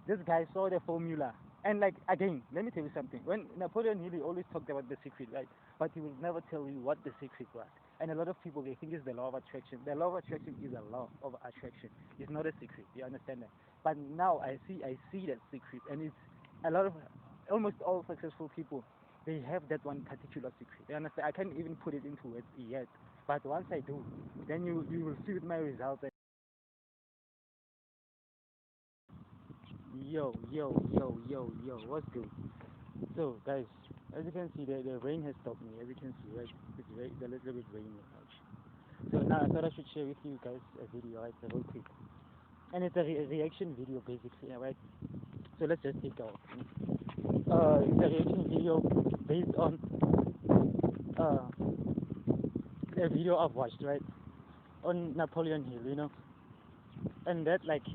This guy saw the formula. And like again, let me tell you something. When Napoleon Hill, he always talked about the secret, right? But he will never tell you what the secret was. And a lot of people, they think it's the law of attraction. The law of attraction is a law of attraction. It's not a secret. You understand that? But now I see that secret, and it's a lot of almost all successful people. They have that one particular secret. You understand? I can't even put it into words yet. But once I do, then you will see with my results. Yo, what's good? So, guys, as you can see, the rain has stopped me. As you can see, right? It's a little bit rainy actually. So now I thought I should share with you guys a video, right? Real quick, and it's a reaction video basically, right? So let's just take out. It's a reaction video based on uh, a video I've watched, right? On Napoleon Hill, and that like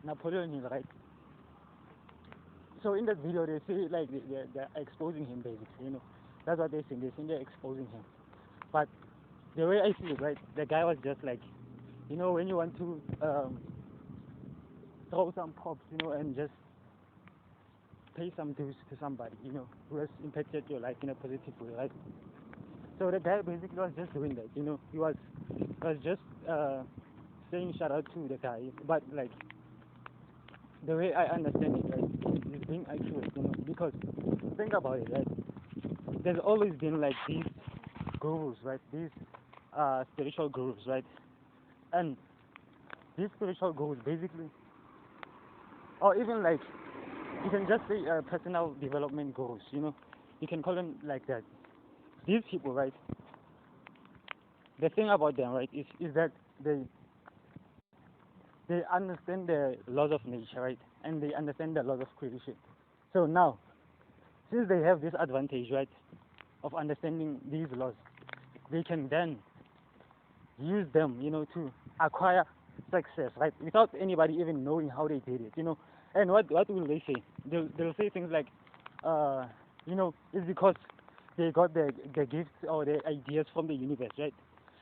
Napoleon Hill, right? So in that video, they say like they're exposing him basically, That's what they're saying. They're saying they're exposing him. But the way I see it, right, the guy was just like, when you want to throw some props, and just pay some dues to somebody, who has impacted your life in a positive way, right? So the guy basically was just doing that, he was just saying shout out to the guy, but like the way I understand it, right, is being accurate, because think about it, right? There's always been like these gurus, right? These spiritual gurus, right? And these spiritual gurus basically, or even like you can just say personal development gurus, you can call them like that. These people, right? The thing about them, right, is that they they understand the laws of nature, right? And they understand the laws of creation. So now, since they have this advantage, right, of understanding these laws, they can then use them, to acquire success, right, without anybody even knowing how they did it. And what will they say? They'll say things like, it's because they got the gifts or the ideas from the universe, right?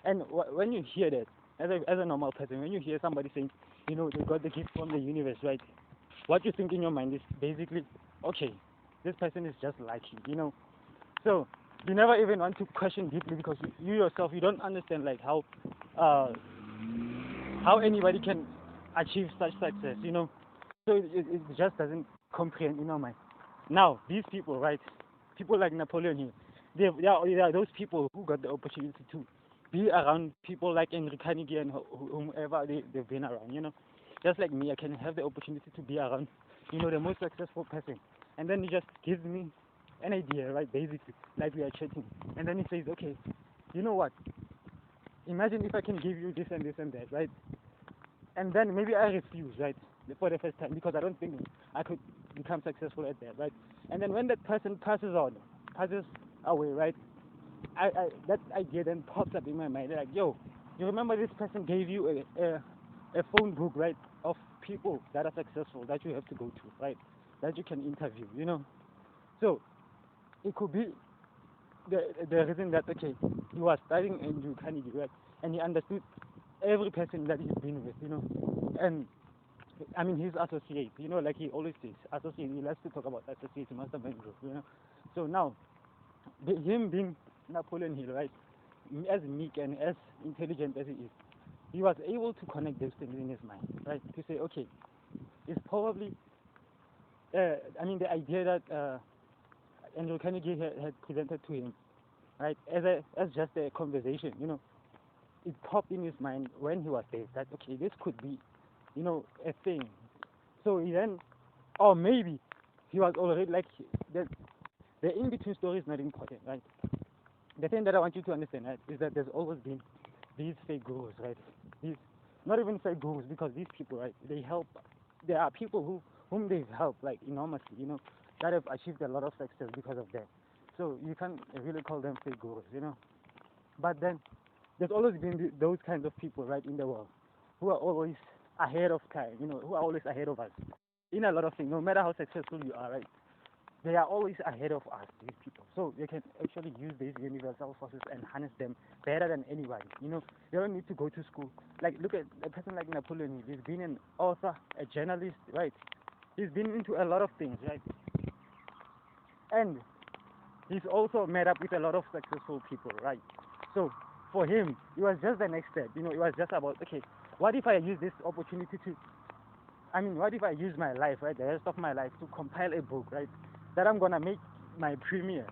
And when you hear that, as a normal person, when you hear somebody saying, they got the gift from the universe, right? What you think in your mind is basically, okay, this person is just like you. So you never even want to question deeply because you yourself you don't understand like uh, how anybody can achieve such success. So it just doesn't comprehend in your mind. Now these people, right? People like Napoleon here, they are those people who got the opportunity to be around people like Henry Carnegie and whomever they've been around. Just like me, I can have the opportunity to be around, the most successful person, and then he just gives me an idea, right? Basically, like we are chatting, and then he says, okay, you know what? Imagine if I can give you this and this and that, right? And then maybe I refuse, right, for the first time because I don't think I could become successful at that, right? And then when that person passes away, right? That idea then pops up in my mind, like, yo, you remember this person gave you a phone book, right, of people that are successful that you have to go to, right, that you can interview. So it could be the reason that okay, he was studying in Carnegie, right, and he understood every person that he's been with, and I mean his associate, like he always says, associate. He likes to talk about associate mastermind group. So now, him being Napoleon Hill, right, as meek and as intelligent as he was able to connect those things in his mind, right, to say, okay, it's probably, I mean, the idea that Andrew Carnegie had presented to him, right, as just a conversation, it popped in his mind when he was there that okay, this could be, a thing. So he then, or maybe he was already like the in between story is not important, right? The thing that I want you to understand, right, is that there's always been these fake gurus, right? These not even fake gurus because these people, right, they help. There are people whom they've helped like enormously, that have achieved a lot of success because of that. So you can't really call them fake gurus. But then there's always been those kinds of people, right, in the world who are always ahead of time, who are always ahead of us in a lot of things. No matter how successful you are, right, they are always ahead of us, these people. So they can actually use these universal forces and harness them better than anybody. They don't need to go to school. Like, look at a person like Napoleon. He's been an author, a journalist, right? He's been into a lot of things, right? And he's also met up with a lot of successful people, right? So for him, it was just the next step. It was just about, okay, what if I use this opportunity to, what if I use my life, right, the rest of my life, to compile a book, right, that I'm gonna make my premiere,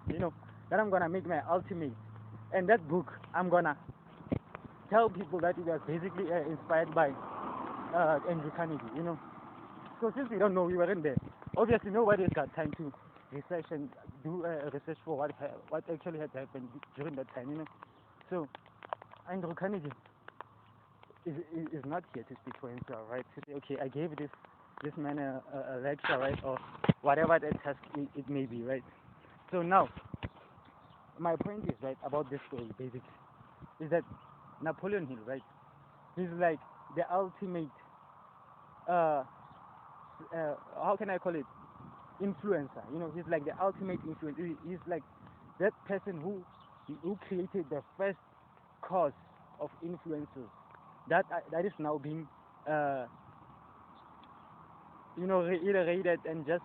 that I'm gonna make my ultimate, and that book I'm gonna tell people that it was basically inspired by Andrew Carnegie. So since we don't know, we weren't there. Obviously, nobody's got time to research and do research for what actually had happened during that time. So Andrew Carnegie is not here to speak for himself, right? To say, okay, I gave this man a lecture, right, or whatever that task it may be, right? So now, my point is, right, about this story, basically, is that Napoleon Hill, right, he's like the ultimate, how can I call it, influencer. He's like the ultimate influencer. He's like that person who created the first cause of influencers that is now being reiterated and just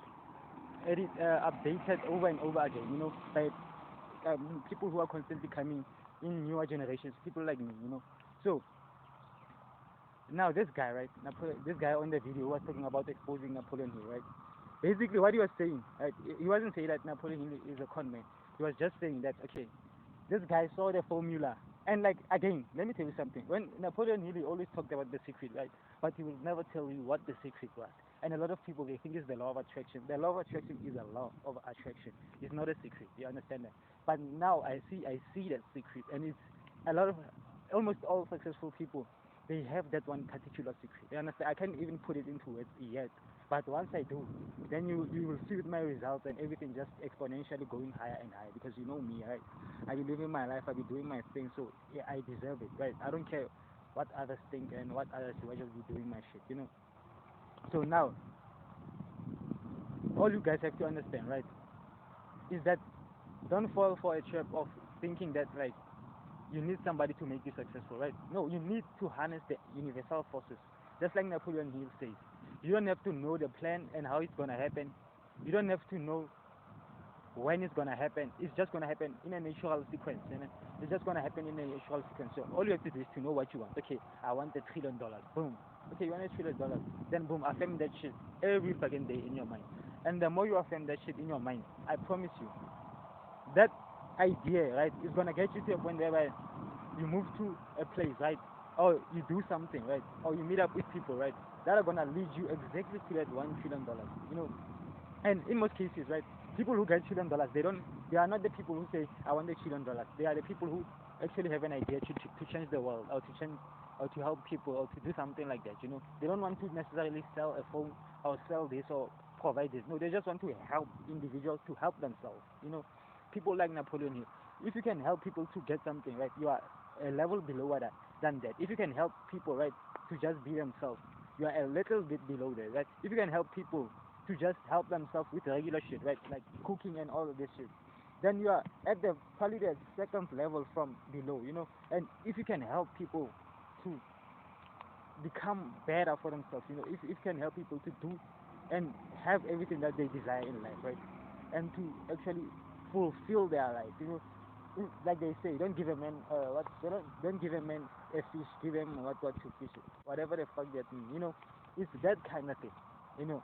updated over and over again, by people who are constantly coming in newer generations, people like me. So now this guy, right, this guy on the video was talking about exposing Napoleon Hill, right? Basically, what he was saying, right, he wasn't saying that Napoleon Hill is a con man. He was just saying that, okay, this guy saw the formula. And like, again, let me tell you something. When Napoleon Hill, he always talked about the secret, right? But he will never tell you what the secret was. And a lot of people, they think it's the law of attraction. The law of attraction is a law of attraction. It's not a secret. You understand that? But now I see that secret, and it's a lot of, almost all successful people, they have that one particular secret. You understand? I can't even put it into words yet. But once I do, then you will see with my results and everything just exponentially going higher and higher, because you know me, right? I be living my life, I be doing my thing, so yeah, I deserve it, right? I don't care what others think and what others do, I just be doing my shit. So now, all you guys have to understand, right, is that don't fall for a trap of thinking that, like, you need somebody to make you successful, right? No, you need to harness the universal forces. Just like Napoleon Hill says, you don't have to know the plan and how it's gonna happen. You don't have to know when it's gonna happen. It's just gonna happen in a natural sequence. It's just gonna happen in a natural sequence. So all you have to do is to know what you want. Okay, I want $1 trillion. Boom. Okay, you want $1 trillion. Then boom, affirm that shit every fucking day in your mind. And the more you affirm that shit in your mind, I promise you, that idea, right, is gonna get you to a point where you move to a place, right, or you do something, right, or you meet up with people, right, that are gonna lead you exactly to that $1 trillion. And in most cases, right, people who get $1 trillion, they are not the people who say, I want $1 trillion. They are the people who actually have an idea to change the world, or to change, or to help people, or to do something like that. They don't want to necessarily sell a phone or sell this or provide this. No, they just want to help individuals to help themselves. People like Napoleon Hill. If you can help people to get something, right, you are a level below than that. If you can help people, right, to just be themselves, you are a little bit below that, right? If you can help people to just help themselves with regular shit, right, like cooking and all of this shit, then you are at the probably the second level from below. And if you can help people to become better for themselves, if you can help people to do and have everything that they desire in life, right, and to actually fulfill their life, like they say, don't give a man don't give a man a fish, give him what to fish, whatever the fuck that means. It's that kind of thing.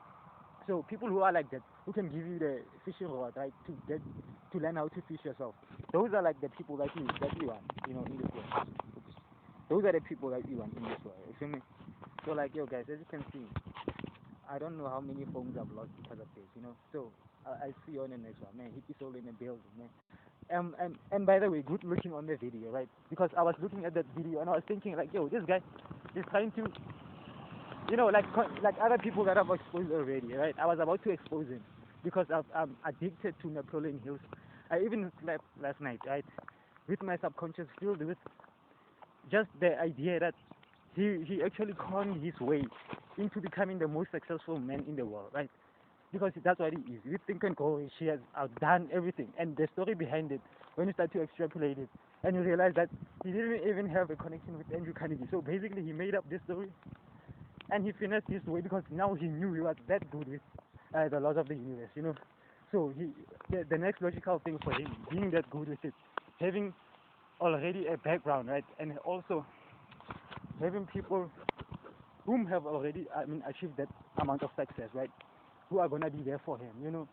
So people who are like that, who can give you the fishing rod, right, to learn how to fish yourself, those are like the people that you want, in this world. Those are the people that you want in this world. You feel me? So like, yo guys, as you can see, I don't know how many phones I've lost because of this. So I'll see you on the next one, man. Hit this all in the building, man. And by the way, good looking on the video, right? Because I was looking at that video and I was thinking, like, yo, this guy is trying to, like other people that I've exposed already, right? I was about to expose him because I'm addicted to Napoleon Hills. I even slept last night, right, with my subconscious filled with just the idea that he actually conned his way into becoming the most successful man in the world, right? Because that's what he is. You think and go, she has outdone everything. And the story behind it, when you start to extrapolate it, and you realize that he didn't even have a connection with Andrew Carnegie. So basically, he made up this story and he finessed his way because now he knew he was that good with the laws of the universe, you know. So the next logical thing for him, being that good with it, having already a background, right, and also having people whom have already, I mean, achieved that amount of success, right, who are gonna be there for him, you know,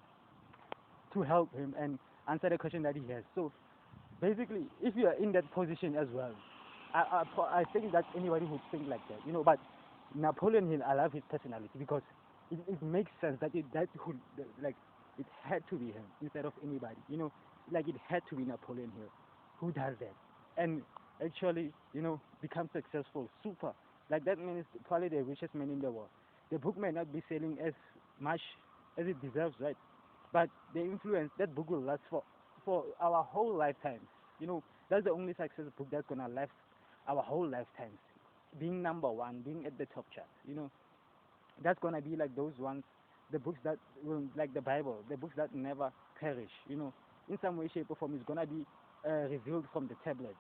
to help him and answer the question that he has. So basically, if you are in that position as well, I think that anybody would think like that, you know. But Napoleon Hill, I love his personality because it makes sense that that would, like, it had to be him instead of anybody, you know. Like, it had to be Napoleon Hill who does that and actually, you know, become successful. Super. Like, that man is probably the richest man in the world. The book may not be selling as much as it deserves, right? But the influence, that book will last for our whole lifetimes. You know, that's the only success book that's gonna last our whole lifetimes. Being number one, being at the top chart. You know, that's gonna be like those ones, the books that will, like the Bible, the books that never perish. You know, in some way, shape, or form, it's gonna be revealed from the tablet.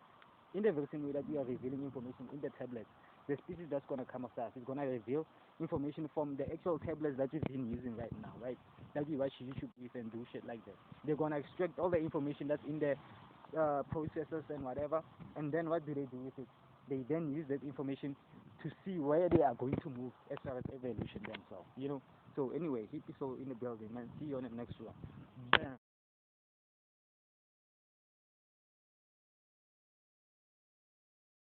In the very same way that we are revealing information in the tablet, the species that's gonna come after us is gonna reveal information from the actual tablets that we've been using right now, right? That we watch YouTube with and do shit like that. They're gonna extract all the information that's in the processors and whatever, and then what do they do with it? They then use that information to see where they are going to move as far as evolution themselves, you know. So anyway, hippie soul in the building, man. See you on the next one. Bam.